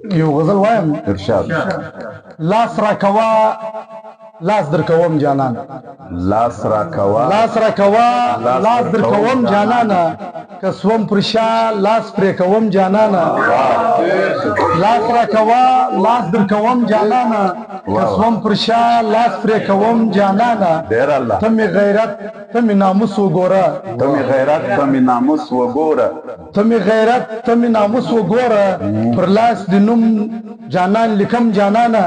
یو غزل وایم. ارشاد. لاس را کوا لاس در کوم جانان، لاس را کوا لاس را کوا لاس در کوم جانانا، کسوم پر شا لاس پر کوم جانانا. لاس را کوا لاس در کوم جانانا، کسوم پر شا لاس پر کوم جانانا. ډیر الله. تمی غیرت تمی ناموس وګوره، تمی غیرت تمی ناموس وګوره، تمی غیرت تمی ناموس وګوره، پر لاس د نوم جانان لیکم جانانا.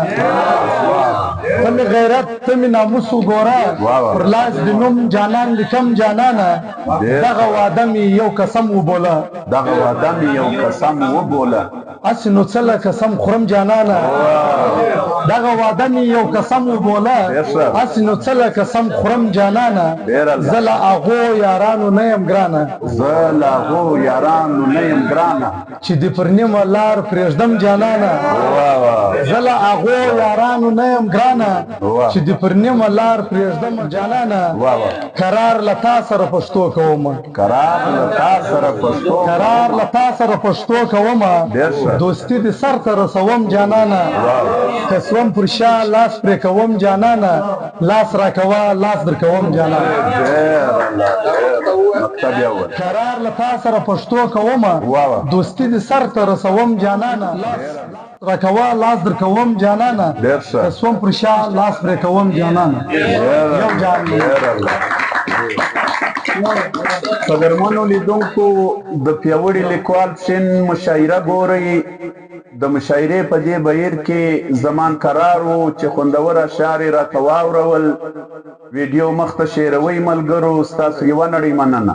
تمی غیرت تمی ناموس وګوره، پر لاس د نوم جانان لیکم جانانا. دغه واده مې یو قسم وبوله، دغه واده مې یو قسم وبوله، اسې نو څه له قسم خورم جانانا. دغه واده مې یو قسم وبوله، اسې نو څه له قسم خورم جانانا. زه له هغو یارانو نه یم ګرانه، زه له هغو یارانو نه یم ګرانه، چې د پر نیمه لار پرېږدم جانانا. زه له هغو یارانو نه یم ګرانه، چې د پر نیمه لار پرېږدم جانانا. قرار له تا سره پښتو کومه، قرار له تا سره پښتو، قرار له تا سره پښتو کومه، دوستي د سر ته رسوم جانانا. کسوم پر شا لاس پرې کوم جانانا، لاس را کوا لاس در کوم جانانا. قرار له تا سره پښتو کومه، دوستي د سر ته رسوم جانانا. را کوا لاس در کوم جانانا، کسوم پر شا لاس پرې کوم جانانا. یو جان قدرمنو لیدونکو، د پیاوړي لیکوال شین مشاعره ګورئ. د مشاعرې په دې بهیر کې زمان قرار و چې خوندور اشعار یې راته واورول. ویډیو مخ ته شیروئ ملګرو، ستاسو یوه نړۍ مننه.